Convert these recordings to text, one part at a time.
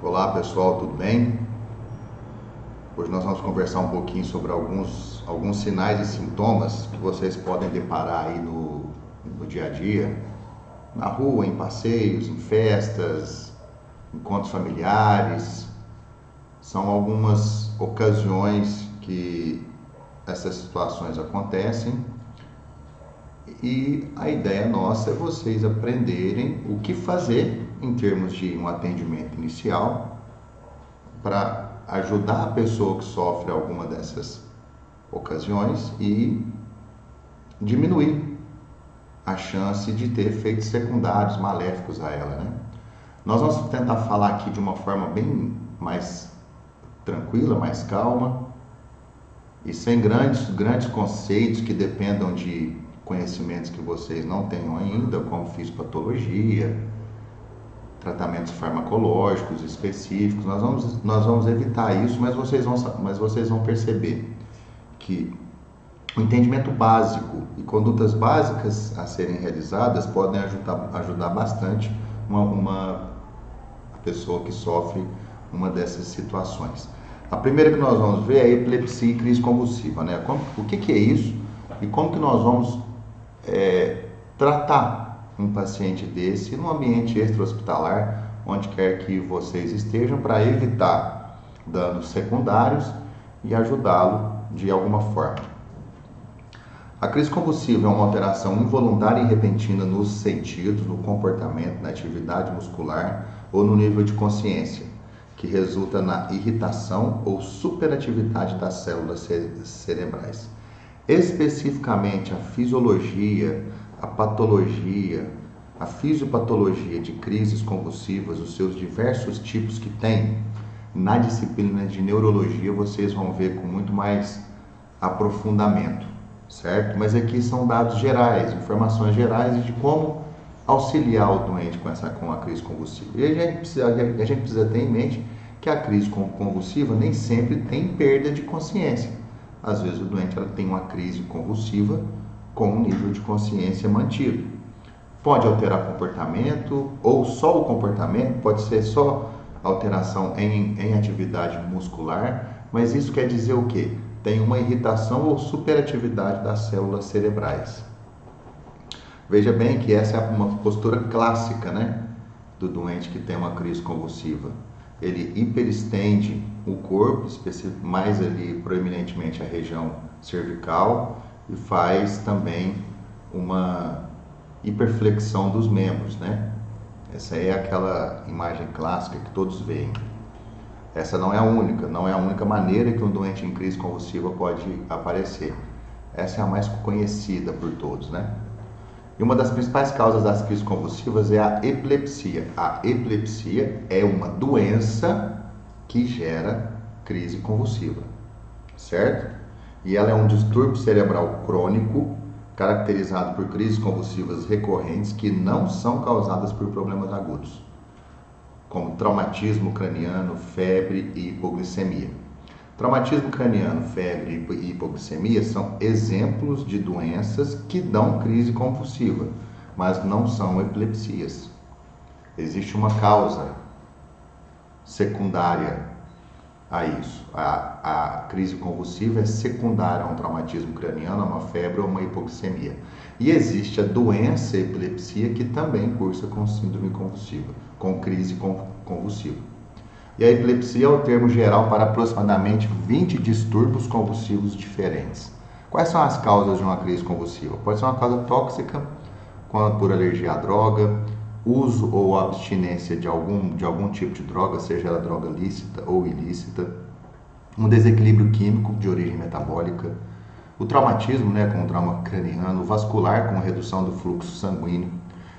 Olá pessoal, tudo bem? Hoje nós vamos conversar um pouquinho sobre alguns sinais e sintomas que vocês podem deparar aí no dia a dia, na rua, em passeios, em festas, encontros familiares. São algumas ocasiões que essas situações acontecem e a ideia nossa é vocês aprenderem o que fazer em termos de um atendimento inicial para ajudar a pessoa que sofre alguma dessas ocasiões e diminuir a chance de ter efeitos secundários maléficos a ela, né? Nós vamos tentar falar aqui de uma forma bem mais tranquila, mais calma e sem grandes conceitos que dependam de conhecimentos que vocês não tenham ainda, como fisiopatologia, tratamentos farmacológicos específicos. Nós vamos evitar isso, mas vocês vão perceber que o entendimento básico e condutas básicas a serem realizadas podem ajudar bastante uma pessoa que sofre uma dessas situações. A primeira que nós vamos ver é a epilepsia e crise convulsiva, né? O que é isso e como que nós vamos tratar um paciente desse no ambiente extra-hospitalar, onde quer que vocês estejam, para evitar danos secundários e ajudá-lo de alguma forma. A crise convulsiva é uma alteração involuntária e repentina nos sentidos, no comportamento, na atividade muscular ou no nível de consciência, que resulta na irritação ou superatividade das células cerebrais. Especificamente, a fisiologia, a patologia, a fisiopatologia de crises convulsivas, os seus diversos tipos que tem, na disciplina de neurologia vocês vão ver com muito mais aprofundamento, certo? Mas aqui são dados gerais, informações gerais de como auxiliar o doente com a crise convulsiva. E a gente precisa ter em mente que a crise convulsiva nem sempre tem perda de consciência. Às vezes o doente tem uma crise convulsiva com um nível de consciência mantido. Pode alterar comportamento ou só o comportamento, pode ser só alteração em atividade muscular, mas isso quer dizer o quê? Tem uma irritação ou superatividade das células cerebrais. Veja bem que essa é uma postura clássica, né, do doente que tem uma crise convulsiva. Ele hiperestende o corpo, mais ali proeminentemente a região cervical, e faz também uma hiperflexão dos membros, né? Essa é aquela imagem clássica que todos veem. Essa não é a única maneira que um doente em crise convulsiva pode aparecer. Essa é a mais conhecida por todos, né? E uma das principais causas das crises convulsivas é a epilepsia. A epilepsia é uma doença que gera crise convulsiva, certo? E ela é um distúrbio cerebral crônico, caracterizado por crises convulsivas recorrentes que não são causadas por problemas agudos, como traumatismo craniano, febre e hipoglicemia. Traumatismo craniano, febre e hipoglicemia são exemplos de doenças que dão crise convulsiva, mas não são epilepsias. Existe uma causa secundária a isso. A crise convulsiva é secundária a um traumatismo craniano, a uma febre ou uma hipoglicemia. E existe a doença epilepsia que também cursa com síndrome convulsiva, com crise convulsiva. E a epilepsia é o termo geral para aproximadamente 20 distúrbios convulsivos diferentes. Quais são as causas de uma crise convulsiva? Pode ser uma causa tóxica, por alergia à droga, uso ou abstinência de algum tipo de droga, seja ela droga lícita ou ilícita, um desequilíbrio químico de origem metabólica, o traumatismo, com o trauma craniano, o vascular com redução do fluxo sanguíneo,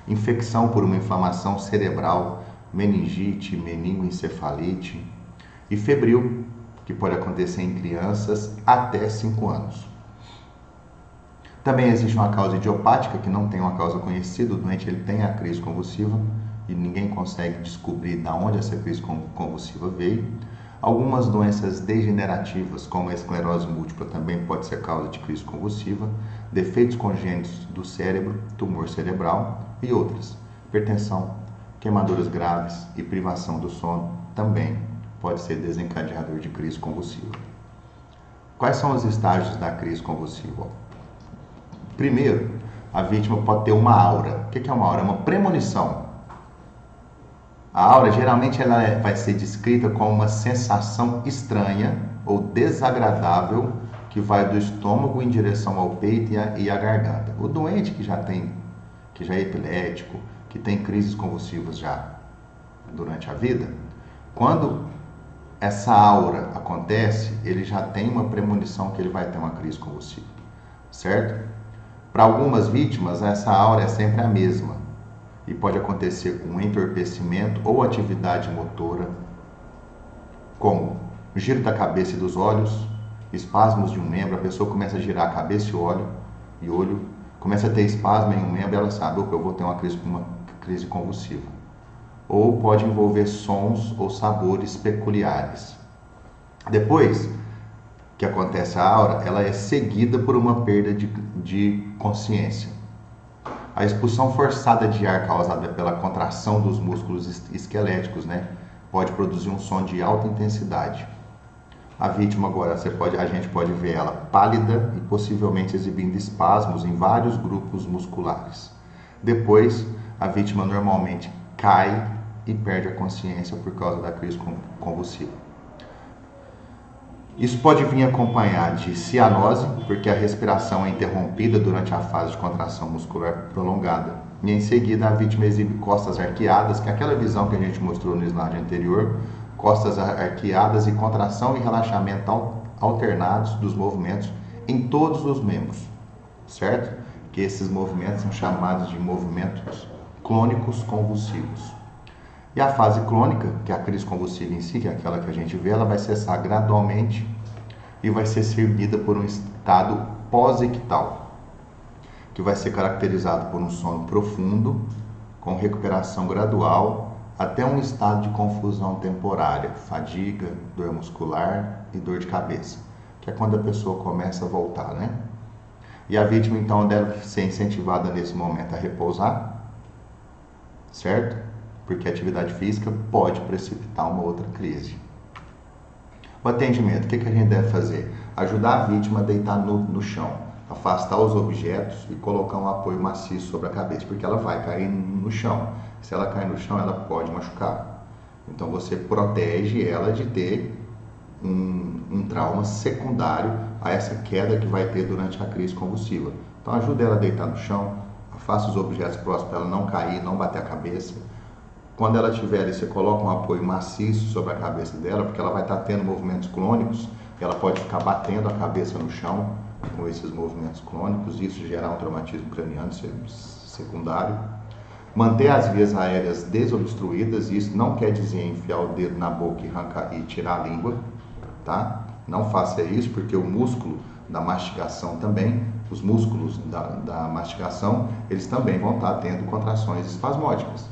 infecção por uma inflamação cerebral, meningite, meningoencefalite e febril, que pode acontecer em crianças até 5 anos. Também existe uma causa idiopática, que não tem uma causa conhecida, o doente ele tem a crise convulsiva e ninguém consegue descobrir de onde essa crise convulsiva veio. Algumas doenças degenerativas, como a esclerose múltipla, também pode ser causa de crise convulsiva, defeitos congênitos do cérebro, tumor cerebral e outras. Hipertensão, queimaduras graves e privação do sono também pode ser desencadeador de crise convulsiva. Quais são os estágios da crise convulsiva? Primeiro, a vítima pode ter uma aura. O que é uma aura? É uma premonição. A aura, geralmente, vai ser descrita como uma sensação estranha ou desagradável que vai do estômago em direção ao peito e à garganta. O doente que já é epilético, que tem crises convulsivas já durante a vida, quando essa aura acontece, ele já tem uma premonição que ele vai ter uma crise convulsiva, certo? Para algumas vítimas, essa aura é sempre a mesma e pode acontecer com entorpecimento ou atividade motora, como giro da cabeça e dos olhos, espasmos de um membro, a pessoa começa a girar a cabeça e olho, começa a ter espasmo em um membro, ela sabe, opa, eu vou ter uma crise convulsiva. Ou pode envolver sons ou sabores peculiares. Depois que acontece a aura, ela é seguida por uma perda de consciência. A expulsão forçada de ar causada pela contração dos músculos esqueléticos, pode produzir um som de alta intensidade. A vítima agora, a gente pode ver ela pálida e possivelmente exibindo espasmos em vários grupos musculares. Depois, a vítima normalmente cai e perde a consciência por causa da crise convulsiva. Isso pode vir acompanhado de cianose, porque a respiração é interrompida durante a fase de contração muscular prolongada. E em seguida, a vítima exibe costas arqueadas, que é aquela visão que a gente mostrou no slide anterior, costas arqueadas e contração e relaxamento alternados dos movimentos em todos os membros, certo? Que esses movimentos são chamados de movimentos clônicos convulsivos. E a fase clônica, que é a crise convulsiva em si, que é aquela que a gente vê, ela vai cessar gradualmente e vai ser seguida por um estado pós-ictal, que vai ser caracterizado por um sono profundo, com recuperação gradual, até um estado de confusão temporária, fadiga, dor muscular e dor de cabeça, que é quando a pessoa começa a voltar, E a vítima, então, deve ser incentivada nesse momento a repousar, certo? Porque a atividade física pode precipitar uma outra crise. O atendimento, o que a gente deve fazer? Ajudar a vítima a deitar no chão, afastar os objetos e colocar um apoio maciço sobre a cabeça, porque ela vai cair no chão. Se ela cair no chão, ela pode machucar. Então você protege ela de ter um trauma secundário a essa queda que vai ter durante a crise convulsiva. Então ajuda ela a deitar no chão, afasta os objetos próximos para ela não cair, não bater a cabeça. Quando ela estiver ali, você coloca um apoio maciço sobre a cabeça dela, porque ela vai estar tendo movimentos clônicos, e ela pode ficar batendo a cabeça no chão com esses movimentos clônicos, e isso gerar um traumatismo craniano secundário. Manter as vias aéreas desobstruídas, isso não quer dizer enfiar o dedo na boca e arrancar e tirar a língua, tá? Não faça isso, porque o músculo da mastigação também, os músculos da mastigação, eles também vão estar tendo contrações espasmódicas.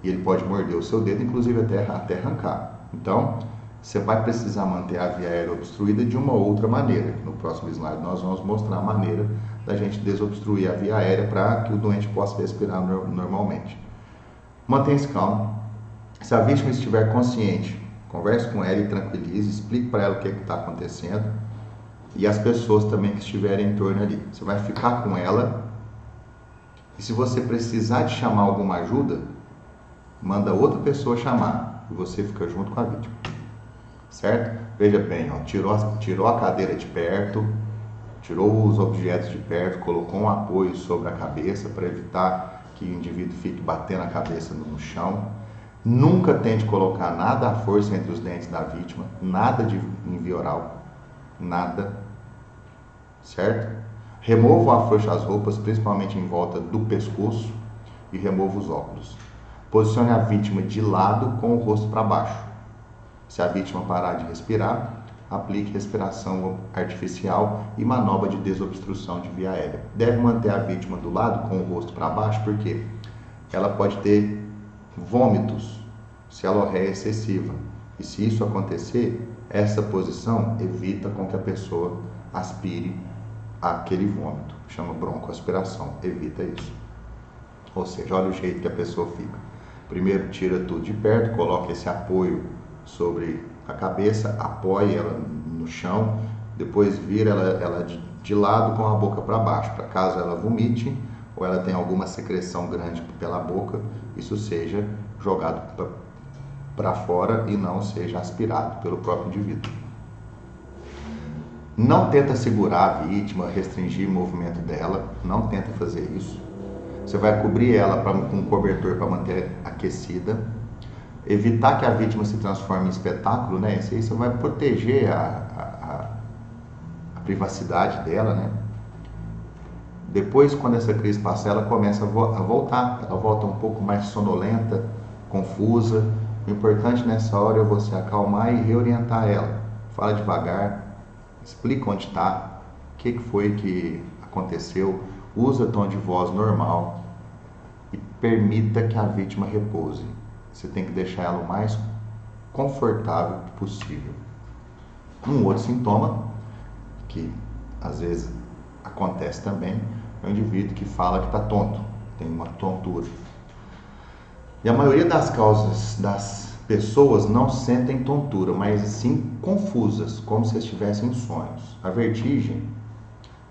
E ele pode morder o seu dedo, inclusive até arrancar. Então, você vai precisar manter a via aérea obstruída de uma outra maneira. No próximo slide nós vamos mostrar a maneira da gente desobstruir a via aérea para que o doente possa respirar normalmente. Mantenha-se calmo. Se a vítima estiver consciente, converse com ela e tranquilize, explique para ela o que está acontecendo e as pessoas também que estiverem em torno ali. Você vai ficar com ela e se você precisar de chamar alguma ajuda, manda outra pessoa chamar e você fica junto com a vítima, certo? Veja bem, tirou a cadeira de perto, tirou os objetos de perto, colocou um apoio sobre a cabeça para evitar que o indivíduo fique batendo a cabeça no chão. Nunca tente colocar nada à força entre os dentes da vítima, nada de em via oral, nada, certo? Remova ou afrouxe as roupas, principalmente em volta do pescoço, e remova os óculos. Posicione a vítima de lado com o rosto para baixo. Se a vítima parar de respirar, aplique respiração artificial e manobra de desobstrução de via aérea. Deve manter a vítima do lado com o rosto para baixo, porque ela pode ter vômitos se a lorreia é excessiva. E se isso acontecer, essa posição evita com que a pessoa aspire aquele vômito. Chama broncoaspiração, evita isso. Ou seja, olha o jeito que a pessoa fica. Primeiro tira tudo de perto, coloca esse apoio sobre a cabeça, apoia ela no chão, depois vira ela de lado com a boca para baixo, para caso ela vomite ou ela tenha alguma secreção grande pela boca, isso seja jogado para fora e não seja aspirado pelo próprio indivíduo. Não tenta segurar a vítima, restringir o movimento dela, não tenta fazer isso. Você vai cobrir ela com um cobertor para manter aquecida. Evitar que a vítima se transforme em espetáculo, né? Isso aí você vai proteger a privacidade dela, né? Depois, quando essa crise passar, ela começa a voltar. Ela volta um pouco mais sonolenta, confusa. O importante nessa hora é você acalmar e reorientar ela. Fala devagar, explica onde está, o que foi que aconteceu, usa tom de voz normal e permita que a vítima repouse. Você tem que deixar ela o mais confortável possível. Um outro sintoma, que às vezes acontece também, é o indivíduo que fala que está tonto, tem uma tontura. E a maioria das causas das pessoas não sentem tontura, mas sim confusas, como se estivessem em sonhos. A vertigem,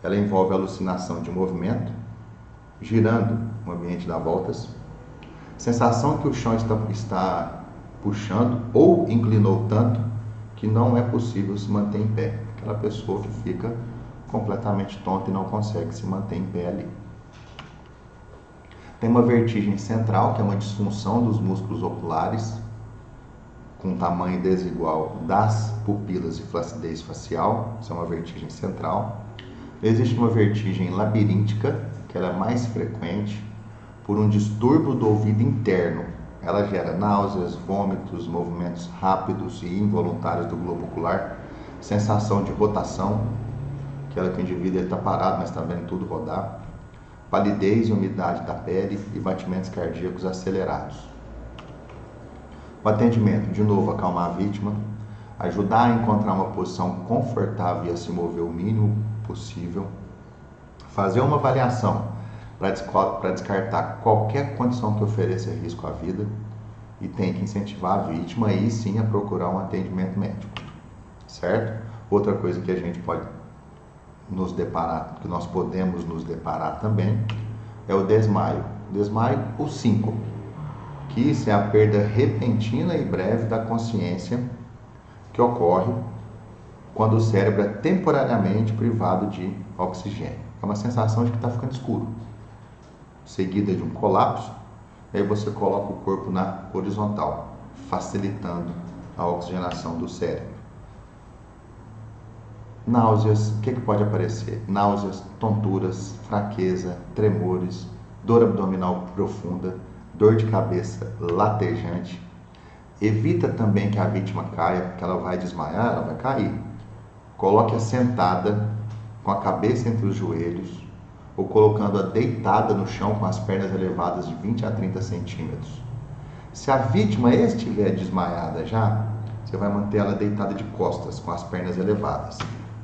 ela envolve a alucinação de movimento, girando o ambiente dá voltas, sensação que o chão está puxando ou inclinou tanto que não é possível se manter em pé. Aquela pessoa que fica completamente tonta e não consegue se manter em pé ali. Tem uma vertigem central, que é uma disfunção dos músculos oculares, com tamanho desigual das pupilas e flacidez facial, isso é uma vertigem central. Existe uma vertigem labiríntica, que ela é mais frequente, por um distúrbio do ouvido interno. Ela gera náuseas, vômitos, movimentos rápidos e involuntários do globo ocular, sensação de rotação, aquela que o indivíduo está parado, mas está vendo tudo rodar, palidez e umidade da pele e batimentos cardíacos acelerados. O atendimento, de novo, acalmar a vítima, ajudar a encontrar uma posição confortável e a se mover o mínimo possível, fazer uma avaliação para descartar qualquer condição que ofereça risco à vida e tem que incentivar a vítima aí sim a procurar um atendimento médico, certo? Outra coisa que a gente pode nos deparar, que nós podemos nos deparar também, é o desmaio. Desmaio, o 5, que isso é a perda repentina e breve da consciência que ocorre quando o cérebro é temporariamente privado de oxigênio. É uma sensação de que está ficando escuro, seguida de um colapso, aí você coloca o corpo na horizontal, facilitando a oxigenação do cérebro. Náuseas, o que pode aparecer? Náuseas, tonturas, fraqueza, tremores, dor abdominal profunda, dor de cabeça latejante. Evita também que a vítima caia, porque ela vai desmaiar, ela vai cair. Coloque-a sentada, com a cabeça entre os joelhos, ou colocando-a deitada no chão com as pernas elevadas de 20 a 30 centímetros. Se a vítima estiver desmaiada já, você vai manter ela deitada de costas, com as pernas elevadas.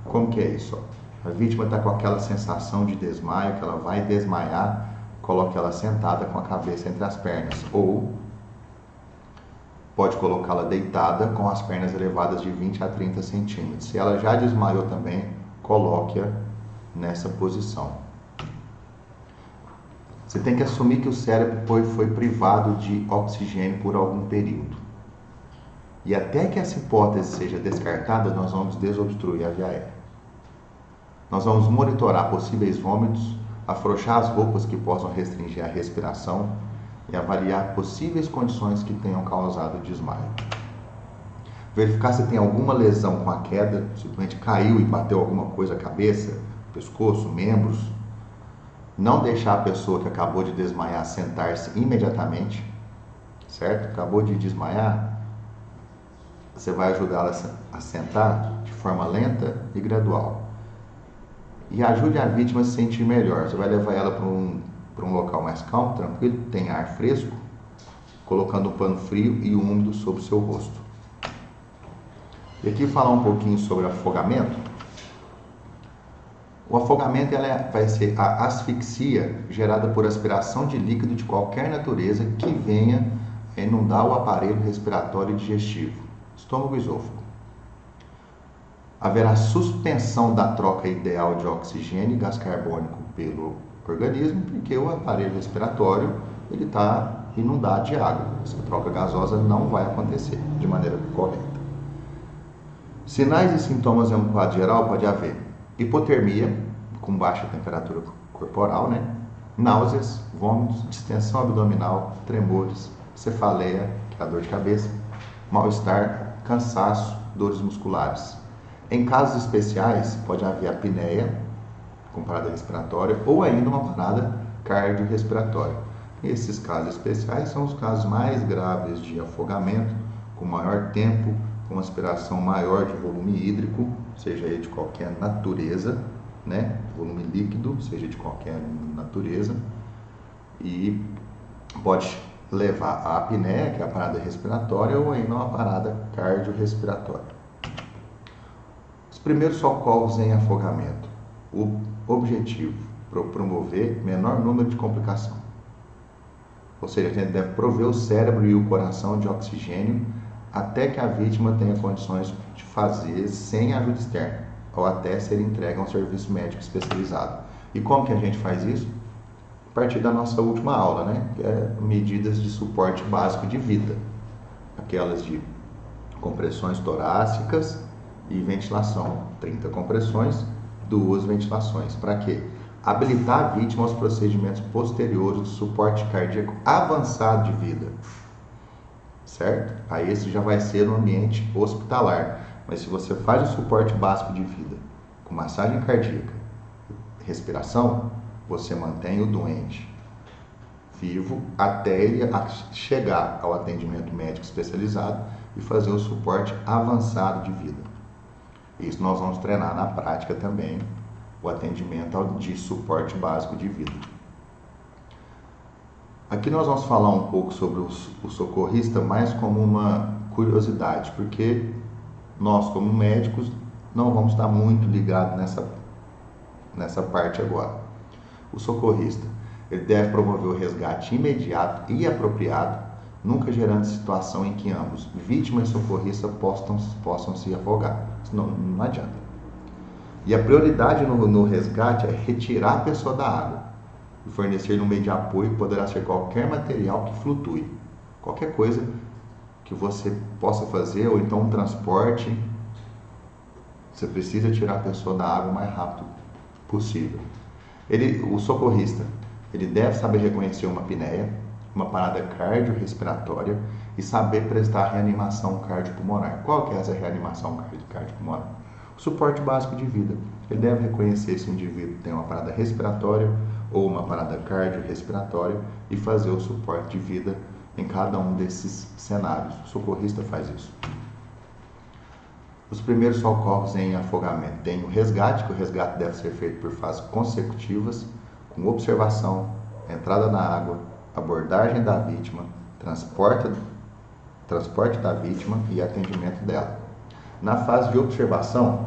Como que é isso? A vítima está com aquela sensação de desmaio, que ela vai desmaiar, coloque ela sentada com a cabeça entre as pernas. Ou pode colocá-la deitada com as pernas elevadas de 20 a 30 centímetros. Se ela já desmaiou também, coloque-a nessa posição. Você tem que assumir que o cérebro foi privado de oxigênio por algum período. E até que essa hipótese seja descartada, nós vamos desobstruir a via aérea. Nós vamos monitorar possíveis vômitos, afrouxar as roupas que possam restringir a respiração e avaliar possíveis condições que tenham causado desmaio. Verificar se tem alguma lesão com a queda, simplesmente caiu e bateu alguma coisa, cabeça, pescoço, membros. Não deixar a pessoa que acabou de desmaiar sentar-se imediatamente, certo? Acabou de desmaiar, você vai ajudá-la a sentar de forma lenta e gradual. E ajude a vítima a se sentir melhor. Você vai levar ela para um local mais calmo, tranquilo, tem ar fresco, colocando um pano frio e úmido sobre o seu rosto. E aqui falar um pouquinho sobre afogamento. O afogamento vai ser a asfixia gerada por aspiração de líquido de qualquer natureza que venha é inundar o aparelho respiratório e digestivo, estômago e esôfago. Haverá suspensão da troca ideal de oxigênio e gás carbônico pelo organismo, porque o aparelho respiratório ele está inundado de água. Essa troca gasosa não vai acontecer de maneira correta. Sinais e sintomas em um quadro geral pode haver hipotermia, com baixa temperatura corporal, náuseas, vômitos, distensão abdominal, tremores, cefaleia, que é a dor de cabeça, mal-estar, cansaço, dores musculares. Em casos especiais, pode haver apneia, com parada respiratória, ou ainda uma parada cardiorrespiratória. Esses casos especiais são os casos mais graves de afogamento, com maior tempo, com aspiração maior de volume hídrico, seja ele de qualquer natureza, volume líquido, seja de qualquer natureza, e pode levar à apneia, que é a parada respiratória, ou ainda uma parada cardiorrespiratória. Os primeiros socorros em afogamento. O objetivo, promover menor número de complicação. Ou seja, a gente deve prover o cérebro e o coração de oxigênio até que a vítima tenha condições de fazer sem ajuda externa, ou até ser entregue a um serviço médico especializado. E como que a gente faz isso? A partir da nossa última aula, que é medidas de suporte básico de vida. Aquelas de compressões torácicas e ventilação. 30 compressões, 2 ventilações. Para quê? Habilitar a vítima aos procedimentos posteriores do suporte cardíaco avançado de vida. Certo? Aí esse já vai ser no ambiente hospitalar. Mas se você faz o suporte básico de vida com massagem cardíaca, respiração, você mantém o doente vivo até ele chegar ao atendimento médico especializado e fazer o suporte avançado de vida. Isso nós vamos treinar na prática também, o atendimento de suporte básico de vida. Aqui nós vamos falar um pouco sobre o socorrista mais como uma curiosidade, porque nós, como médicos, não vamos estar muito ligados nessa parte agora. O socorrista, ele deve promover o resgate imediato e apropriado, nunca gerando situação em que ambos, vítima e socorrista, possam se afogar. Senão não adianta. E a prioridade no resgate é retirar a pessoa da água e fornecer no meio de apoio que poderá ser qualquer material que flutue, qualquer coisa que você possa fazer, ou então um transporte. Você precisa tirar a pessoa da água o mais rápido possível. O socorrista, ele deve saber reconhecer uma apneia, uma parada cardiorrespiratória e saber prestar reanimação cardiopulmonar. Qual que é essa reanimação cardiopulmonar? O suporte básico de vida. Ele deve reconhecer se o indivíduo tem uma parada respiratória ou uma parada cardiorrespiratória e fazer o suporte de vida em cada um desses cenários. O socorrista faz isso. Os primeiros socorros em afogamento. Tem o resgate, que o resgate deve ser feito por fases consecutivas, com observação, entrada na água, abordagem da vítima, transporte da vítima e atendimento dela. Na fase de observação,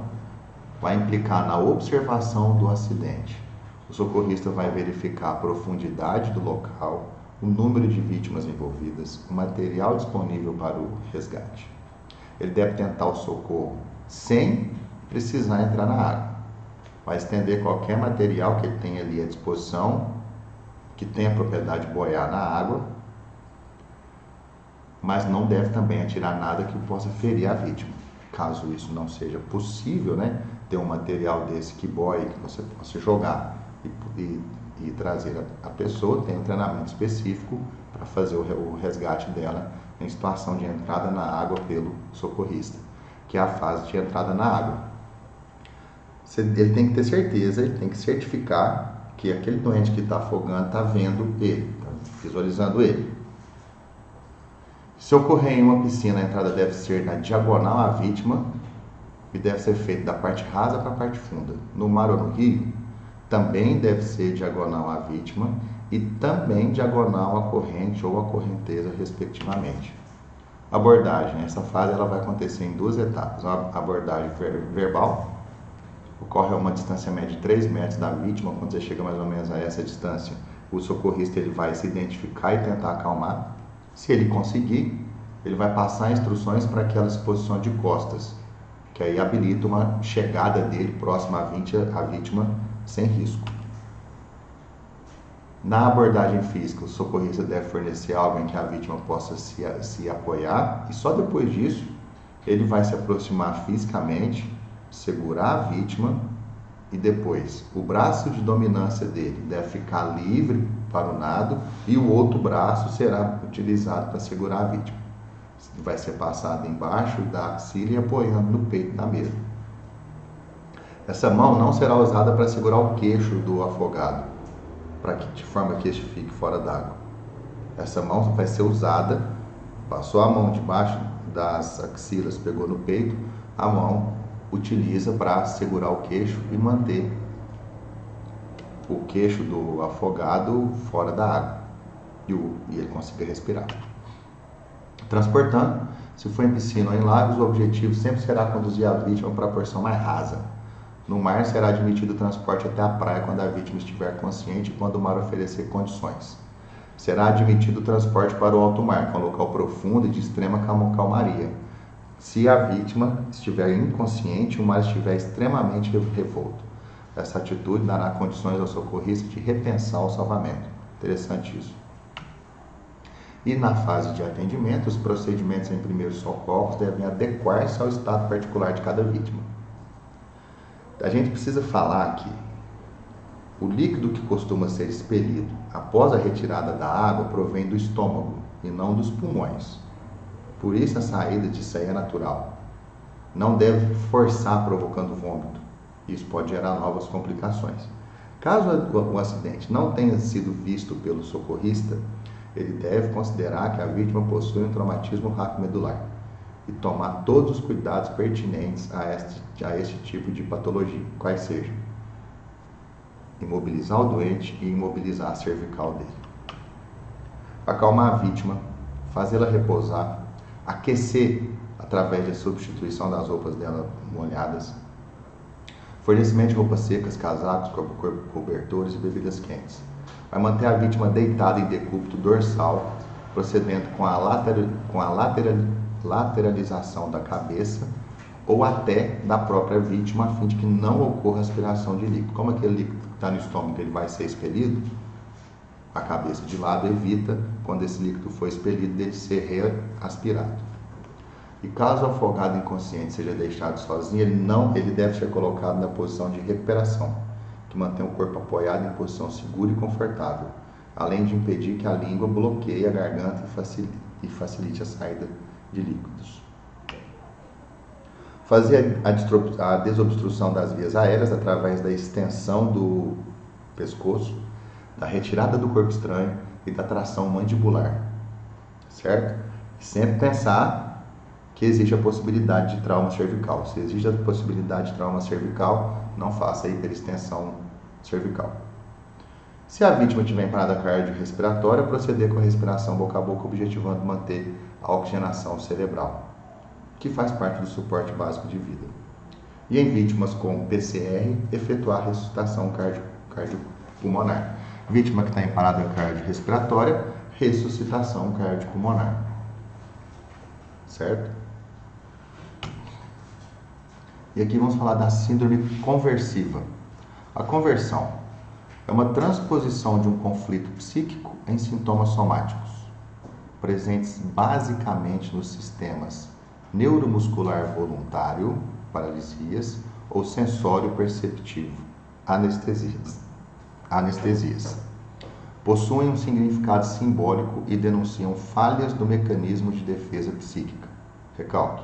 vai implicar na observação do acidente. O socorrista vai verificar a profundidade do local, o número de vítimas envolvidas, o material disponível para o resgate. Ele deve tentar o socorro sem precisar entrar na água. Vai estender qualquer material que ele tenha ali à disposição, que tenha propriedade de boiar na água, mas não deve também atirar nada que possa ferir a vítima. Caso isso não seja possível, ter um material desse que boie, que você possa jogar e trazer a pessoa, tem um treinamento específico para fazer o resgate dela em situação de entrada na água pelo socorrista, que é a fase de entrada na água. Ele tem que ter certeza, ele tem que certificar que aquele doente que está afogando está vendo ele, está visualizando ele. Se ocorrer em uma piscina, a entrada deve ser na diagonal à vítima e deve ser feita da parte rasa para a parte funda. No mar ou no rio, também deve ser diagonal à vítima e também diagonal à corrente ou à correnteza, respectivamente. Abordagem. Essa fase ela vai acontecer em 2 etapas. Uma abordagem verbal, ocorre a uma distância média de 3 metros da vítima. Quando você chega mais ou menos a essa distância, o socorrista ele vai se identificar e tentar acalmar. Se ele conseguir, ele vai passar instruções para aquela exposição de costas, que aí habilita uma chegada dele próxima à vítima sem risco. Na abordagem física, o socorrista deve fornecer algo em que a vítima possa se apoiar e só depois disso ele vai se aproximar fisicamente, segurar a vítima e depois o braço de dominância dele deve ficar livre para o nado e o outro braço será utilizado para segurar a vítima. Vai ser passado embaixo da axila e apoiando no peito da mesma. Essa mão não será usada para segurar o queixo do afogado, de forma que este fique fora d'água. Essa mão vai ser usada, passou a mão debaixo das axilas, pegou no peito, a mão utiliza para segurar o queixo e manter o queixo do afogado fora da água e ele consiga respirar. Transportando, se for em piscina ou em lagos, o objetivo sempre será conduzir a vítima para a porção mais rasa. No mar, será admitido o transporte até a praia quando a vítima estiver consciente e quando o mar oferecer condições. Será admitido o transporte para o alto mar, que é um local profundo e de extrema calmaria. Se a vítima estiver inconsciente, o mar estiver extremamente revolto. Essa atitude dará condições ao socorrista de repensar o salvamento. Interessante isso. E na fase de atendimento, os procedimentos em primeiros socorros devem adequar-se ao estado particular de cada vítima. A gente precisa falar que o líquido que costuma ser expelido após a retirada da água provém do estômago e não dos pulmões. Por isso a saída disso aí é natural. Não deve forçar provocando vômito. Isso pode gerar novas complicações. Caso o acidente não tenha sido visto pelo socorrista, ele deve considerar que a vítima possui um traumatismo raquimedular e tomar todos os cuidados pertinentes a este tipo de patologia, quais sejam imobilizar o doente e imobilizar a cervical dele. Acalmar a vítima, fazê-la repousar, aquecer através da substituição das roupas dela molhadas, fornecimento de roupas secas, casacos, cobertores e bebidas quentes. Vai manter a vítima deitada em decúbito dorsal, procedendo com a lateralização da cabeça ou até da própria vítima, a fim de que não ocorra aspiração de líquido. Como aquele líquido que está no estômago ele vai ser expelido, a cabeça de lado evita, quando esse líquido for expelido, dele ser reaspirado. E caso o afogado inconsciente seja deixado sozinho, ele deve ser colocado na posição de recuperação, que mantém o corpo apoiado em posição segura e confortável, além de impedir que a língua bloqueie a garganta e facilite a saída de líquidos. Fazer a desobstrução das vias aéreas através da extensão do pescoço, da retirada do corpo estranho e da tração mandibular, certo? Sempre pensar que existe a possibilidade de trauma cervical. Se existe a possibilidade de trauma cervical, não faça a hiperextensão cervical. Se a vítima tiver em parada cardiorrespiratória, proceder com a respiração boca a boca, objetivando manter a oxigenação cerebral, que faz parte do suporte básico de vida. E em vítimas com PCR, efetuar a ressuscitação cardiopulmonar. Vítima que está em parada cardiorrespiratória, ressuscitação cardiopulmonar. Certo? E aqui vamos falar da síndrome conversiva. A conversão é uma transposição de um conflito psíquico em sintomas somáticos, presentes basicamente nos sistemas neuromuscular voluntário, paralisias, ou sensório perceptivo, anestesias. Possuem um significado simbólico e denunciam falhas do mecanismo de defesa psíquica. Recalque,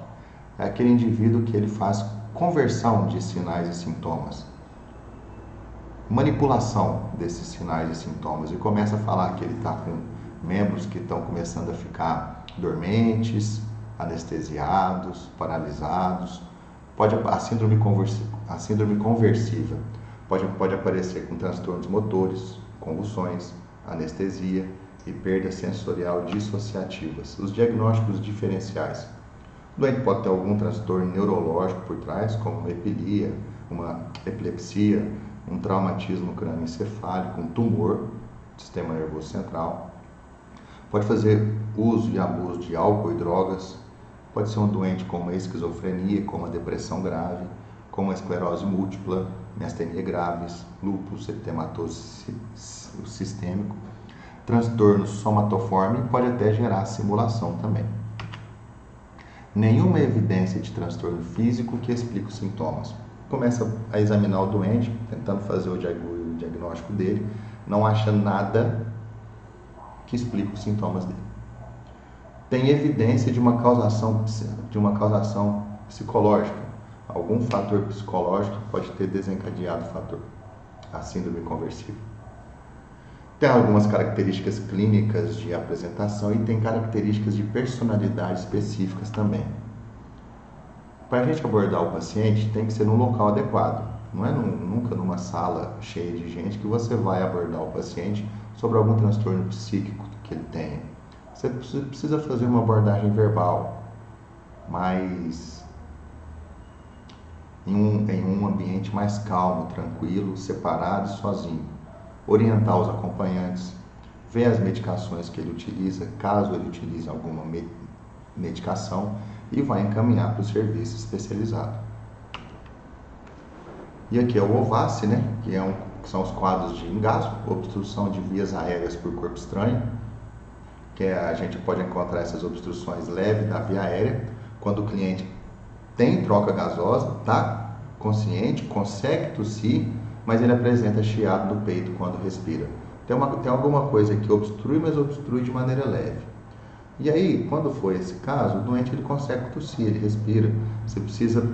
é aquele indivíduo que ele faz conversão de sinais e sintomas, manipulação desses sinais e sintomas, e começa a falar que ele está com membros que estão começando a ficar dormentes, anestesiados, paralisados. A síndrome conversiva pode aparecer com transtornos motores, convulsões, anestesia e perda sensorial dissociativas. Os diagnósticos diferenciais. O doente pode ter algum transtorno neurológico por trás, como uma epilepsia, um traumatismo crânioencefálico, um tumor do sistema nervoso central. Pode fazer uso e abuso de álcool e drogas. Pode ser um doente com uma esquizofrenia, com uma depressão grave, com uma esclerose múltipla, miastenia graves, lúpus eritematoso sistêmico, transtorno somatoforme e pode até gerar simulação também. Nenhuma evidência de transtorno físico que explique os sintomas. Começa a examinar o doente, tentando fazer o diagnóstico dele, não acha nada que explique os sintomas dele. Tem evidência de uma causação psicológica. Algum fator psicológico pode ter desencadeado o fator, a síndrome conversiva. Tem algumas características clínicas de apresentação e tem características de personalidade específicas também. Para a gente abordar o paciente, tem que ser num local adequado. Não é nunca numa sala cheia de gente que você vai abordar o paciente sobre algum transtorno psíquico que ele tenha. Você precisa fazer uma abordagem verbal, mas em um ambiente mais calmo, tranquilo, separado e sozinho. Orientar os acompanhantes, ver as medicações que ele utiliza, caso ele utilize alguma medicação, e vai encaminhar para o serviço especializado. E aqui é o OVACI, né? Que são os quadros de engasgo, obstrução de vias aéreas por corpo estranho, que a gente pode encontrar essas obstruções leves da via aérea, quando o cliente tem troca gasosa, está consciente, consegue tossir, mas ele apresenta chiado no peito quando respira. Tem alguma coisa que obstrui, mas obstrui de maneira leve. E aí, quando for esse caso, o doente ele consegue tossir, ele respira. Você precisa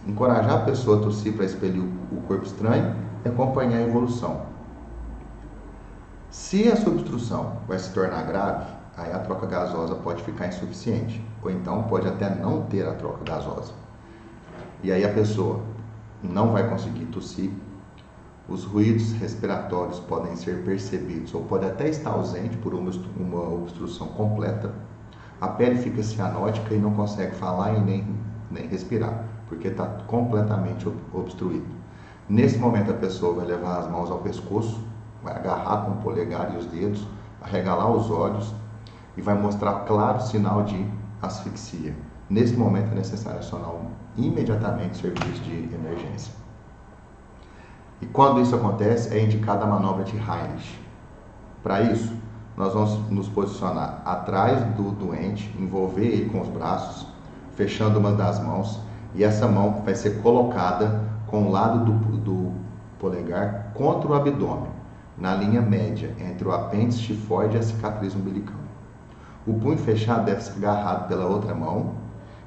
encorajar a pessoa a tossir para expelir o corpo estranho e acompanhar a evolução. Se essa obstrução vai se tornar grave, aí a troca gasosa pode ficar insuficiente, ou então pode até não ter a troca gasosa. E aí a pessoa não vai conseguir tossir, os ruídos respiratórios podem ser percebidos ou pode até estar ausente por uma obstrução completa, a pele fica cianótica e não consegue falar e nem respirar, porque está completamente obstruído. Nesse momento a pessoa vai levar as mãos ao pescoço, vai agarrar com o polegar e os dedos, arregalar os olhos e vai mostrar claro sinal de asfixia. Nesse momento é necessário acionar imediatamente o serviço de emergência. E quando isso acontece, é indicada a manobra de Heinrich. Para isso, nós vamos nos posicionar atrás do doente, envolver ele com os braços, fechando uma das mãos, e essa mão vai ser colocada com o lado do polegar contra o abdômen, na linha média entre o apêndice tifoide e a cicatriz umbilical. O punho fechado deve ser agarrado pela outra mão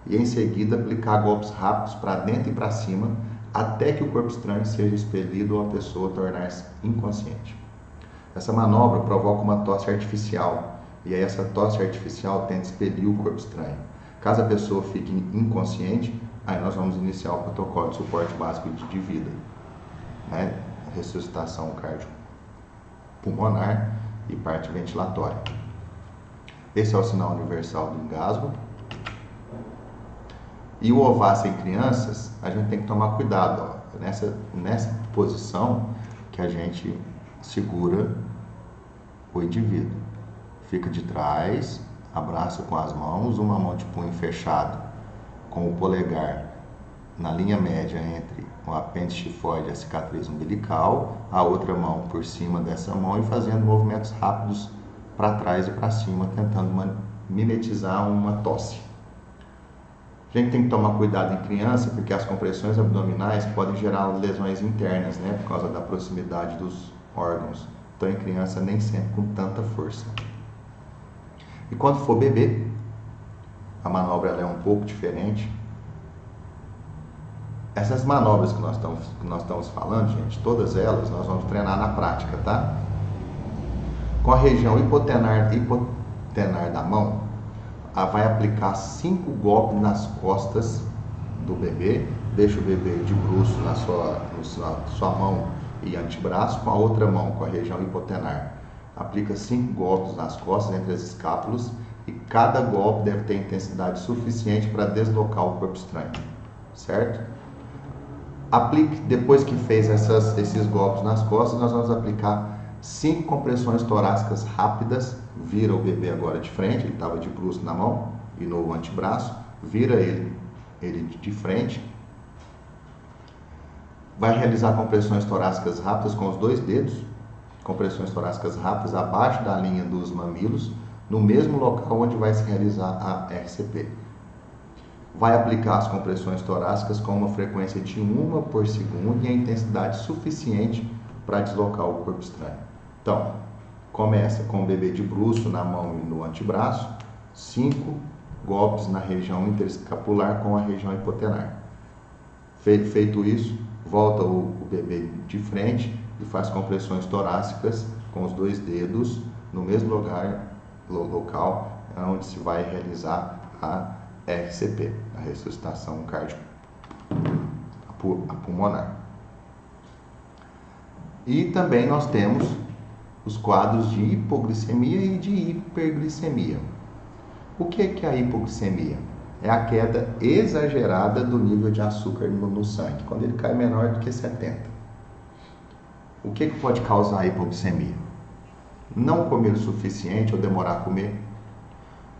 e em seguida aplicar golpes rápidos para dentro e para cima até que o corpo estranho seja expelido ou a pessoa tornar-se inconsciente. Essa manobra provoca uma tosse artificial e aí essa tosse artificial tenta expelir o corpo estranho. Caso a pessoa fique inconsciente, aí nós vamos iniciar o protocolo de suporte básico de vida, né? Ressuscitação cardiopulmonar e parte ventilatória. Esse é o sinal universal do engasgo. E o OVACI em crianças, a gente tem que tomar cuidado, ó, nessa posição que a gente segura o indivíduo. Fica de trás, abraça com as mãos, uma mão de punho fechado, com o polegar na linha média entre o apêndice tifoide e a cicatriz umbilical, a outra mão por cima dessa mão e fazendo movimentos rápidos para trás e para cima, tentando mimetizar uma tosse. A gente tem que tomar cuidado em criança, porque as compressões abdominais podem gerar lesões internas, né, por causa da proximidade dos órgãos. Então, em criança, nem sempre com tanta força. E quando for bebê, a manobra ela é um pouco diferente. Essas manobras que nós estamos falando, gente, todas elas nós vamos treinar na prática, tá? Com a região hipotenar da mão, vai aplicar 5 golpes nas costas do bebê, deixa o bebê de bruço na sua mão e antebraço, com a outra mão, com a região hipotenar. Aplica 5 golpes nas costas, entre as escápulas, e cada golpe deve ter intensidade suficiente para deslocar o corpo estranho, certo? Aplique, depois que fez esses golpes nas costas, nós vamos aplicar 5 compressões torácicas rápidas, vira o bebê agora de frente, ele estava de bruço na mão e no antebraço, vira ele de frente. Vai realizar compressões torácicas rápidas com os 2 dedos, compressões torácicas rápidas abaixo da linha dos mamilos, no mesmo local onde vai se realizar a RCP. Vai aplicar as compressões torácicas com uma frequência de 1 por segundo e a intensidade suficiente para deslocar o corpo estranho. Então, começa com o bebê de bruço na mão e no antebraço, 5 golpes na região interescapular com a região hipotenar. Feito isso, volta o bebê de frente e faz compressões torácicas com os 2 dedos no mesmo local onde se vai realizar a RCP, a ressuscitação cardiopulmonar. E também nós temos os quadros de hipoglicemia e de hiperglicemia. O que é a hipoglicemia? É a queda exagerada do nível de açúcar no sangue, quando ele cai menor do que 70. O que pode causar a hipoglicemia? Não comer o suficiente ou demorar a comer,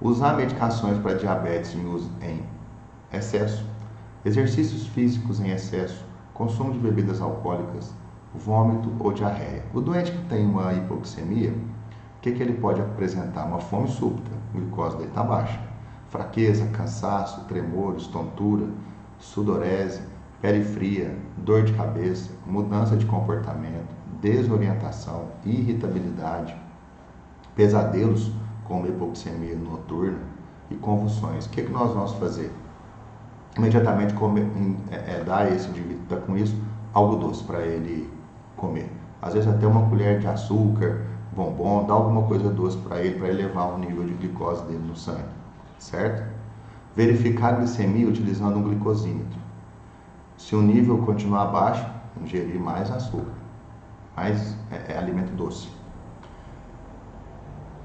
usar medicações para diabetes em excesso, exercícios físicos em excesso, consumo de bebidas alcoólicas, vômito ou diarreia. O doente que tem uma hipoglicemia, o que ele pode apresentar? Uma fome súbita, a glicose dele está baixa, fraqueza, cansaço, tremores, tontura, sudorese, pele fria, dor de cabeça, mudança de comportamento, desorientação, irritabilidade, pesadelos como hipoglicemia noturna e convulsões. O que nós vamos fazer? Imediatamente dar a esse indivíduo que está com isso algo doce para ele comer. Às vezes até uma colher de açúcar, bombom, dá alguma coisa doce para ele elevar o nível de glicose dele no sangue, certo? Verificar a glicemia utilizando um glicosímetro. Se o nível continuar baixo, ingerir mais açúcar, mais alimento doce,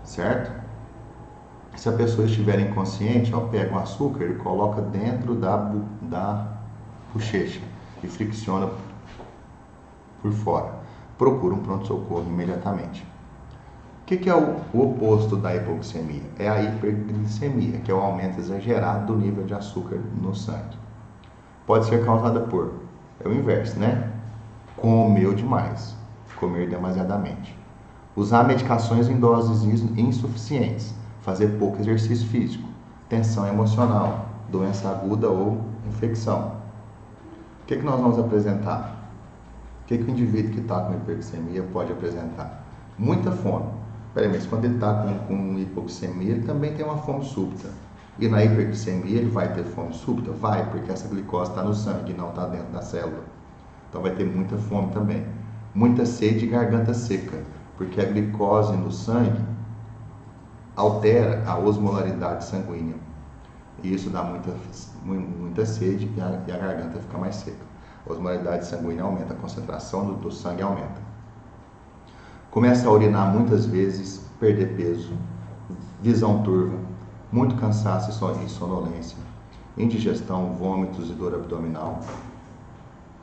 certo? Se a pessoa estiver inconsciente, pega o açúcar e coloca dentro da bochecha e fricciona por fora. Procura um pronto-socorro imediatamente. O que é o oposto da hipoglicemia? É a hiperglicemia, que é o aumento exagerado do nível de açúcar no sangue. Pode ser causada por, é o inverso, né? Comeu demais, comer demasiadamente. Usar medicações em doses insuficientes, fazer pouco exercício físico, tensão emocional, doença aguda ou infecção. O que nós vamos apresentar? O que o indivíduo que está com hiperglicemia pode apresentar? Muita fome. Mas quando ele está com hipoglicemia, ele também tem uma fome súbita. E na hiperglicemia ele vai ter fome súbita? Vai, porque essa glicose está no sangue e não está dentro da célula. Então vai ter muita fome também. Muita sede e garganta seca, porque a glicose no sangue altera a osmolaridade sanguínea. E isso dá muita sede e a garganta fica mais seca. A osmolaridade sanguínea aumenta, a concentração do sangue aumenta. Começa a urinar muitas vezes, perder peso, visão turva, muito cansaço e sonolência, indigestão, vômitos e dor abdominal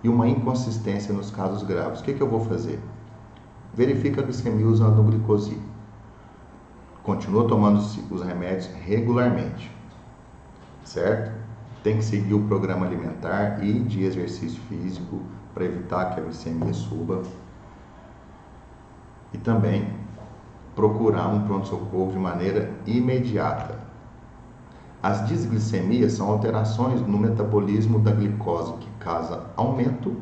e uma inconsistência nos casos graves. O que eu vou fazer? Verifica a glicemia usando o glicosímetro. Continua tomando os remédios regularmente, certo? Tem que seguir o programa alimentar e de exercício físico para evitar que a glicemia suba. E também procurar um pronto-socorro de maneira imediata. As disglicemias são alterações no metabolismo da glicose que causa aumento,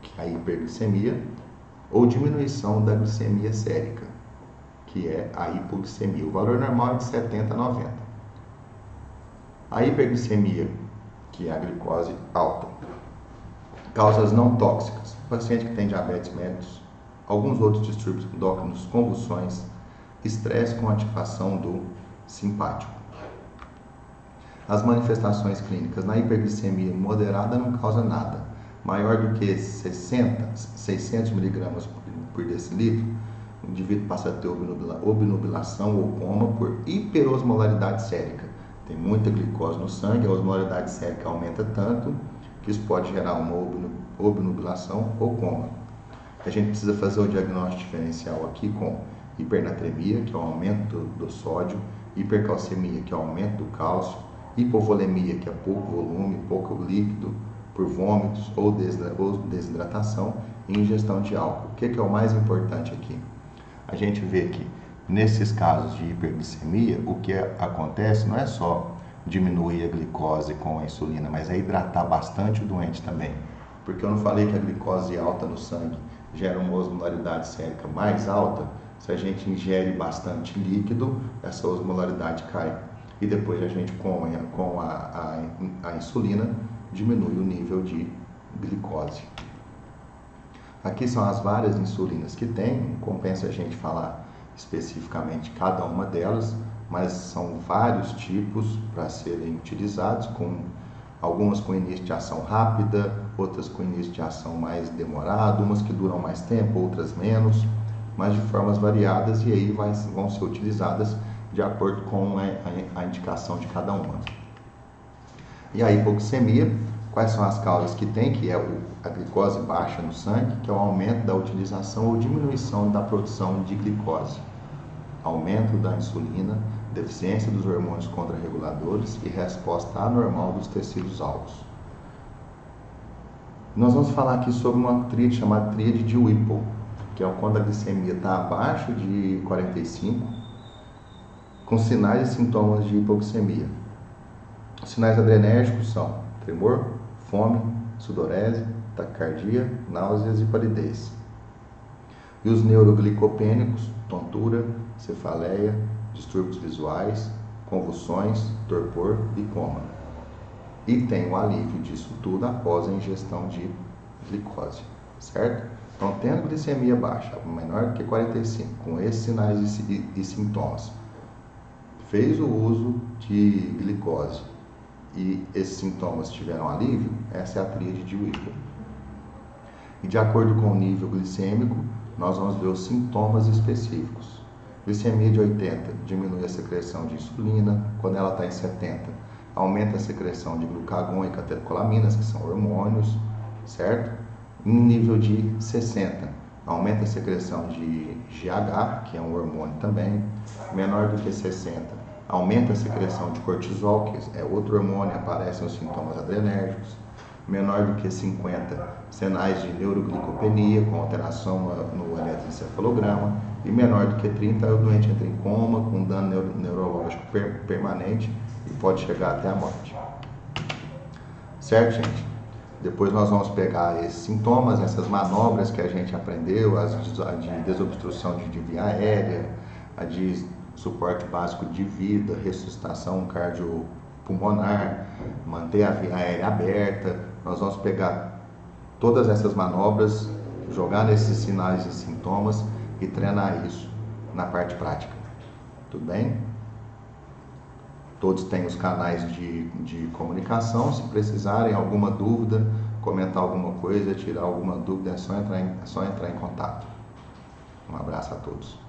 que é a hiperglicemia, ou diminuição da glicemia sérica, que é a hipoglicemia. O valor normal é de 70 a 90. A hiperglicemia, que é a glicose alta, causas não tóxicas. O paciente que tem diabetes mellitus, alguns outros distúrbios endócrinos, convulsões, estresse com ativação do simpático. As manifestações clínicas na hiperglicemia moderada não causa nada. Maior do que 600 mg por decilitro, o indivíduo passa a ter obnubilação ou coma por hiperosmolaridade sérica. Tem muita glicose no sangue, a osmolaridade sérica aumenta tanto que isso pode gerar uma obnubilação ou coma. A gente precisa fazer o diagnóstico diferencial aqui com hipernatremia, que é o aumento do sódio, hipercalcemia, que é o aumento do cálcio, hipovolemia, que é pouco volume, pouco líquido, por vômitos ou desidratação, e ingestão de álcool. O que é o mais importante aqui? A gente vê que nesses casos de hiperglicemia, o que acontece não é só diminuir a glicose com a insulina, mas é hidratar bastante o doente também. Porque eu não falei que a glicose alta no sangue gera uma osmolaridade sérica mais alta? Se a gente ingere bastante líquido, essa osmolaridade cai. E depois a gente, com a insulina, diminui o nível de glicose. Aqui são as várias insulinas que tem, não compensa a gente falar especificamente cada uma delas, mas são vários tipos para serem utilizados, algumas com início de ação rápida, outras com início de ação mais demorado, umas que duram mais tempo, outras menos, mas de formas variadas, e aí vão ser utilizadas de acordo com a indicação de cada uma. E a hipoglicemia, quais são as causas que tem? Que é a glicose baixa no sangue, que é o aumento da utilização ou diminuição da produção de glicose, aumento da insulina, deficiência dos hormônios contrarreguladores e resposta anormal dos tecidos alvos. Nós vamos falar aqui sobre uma tríade chamada tríade de Whipple, que é quando a glicemia está abaixo de 45, com sinais e sintomas de hipoglicemia. Os sinais adrenérgicos são tremor, fome, sudorese, taquicardia, náuseas e palidez. E os neuroglicopênicos, tontura, cefaleia, distúrbios visuais, convulsões, torpor e coma. E tem o alívio disso tudo após a ingestão de glicose, certo? Então, tendo glicemia baixa, menor que 45, com esses sinais e sintomas, fez o uso de glicose e esses sintomas tiveram alívio, essa é a tríade de Whipple. E de acordo com o nível glicêmico, nós vamos ver os sintomas específicos. Glicemia de 80 diminui a secreção de insulina, quando ela está em 70, aumenta a secreção de glucagon e catecolaminas, que são hormônios, certo? Em nível de 60, aumenta a secreção de GH, que é um hormônio também, menor do que 60, aumenta a secreção de cortisol, que é outro hormônio, aparecem os sintomas adrenérgicos, menor do que 50, sinais de neuroglicopenia, com alteração no eletroencefalograma, e menor do que 30, o doente entra em coma, com dano neurológico permanente e pode chegar até a morte. Certo, gente? Depois nós vamos pegar esses sintomas, essas manobras que a gente aprendeu, a de desobstrução de via aérea, a de suporte básico de vida, ressuscitação cardiopulmonar, manter a via aérea aberta. Nós vamos pegar todas essas manobras, jogar nesses sinais e sintomas e treinar isso na parte prática. Tudo bem? Todos têm os canais de comunicação. Se precisarem alguma dúvida, comentar alguma coisa, tirar alguma dúvida, é só entrar em contato. Um abraço a todos.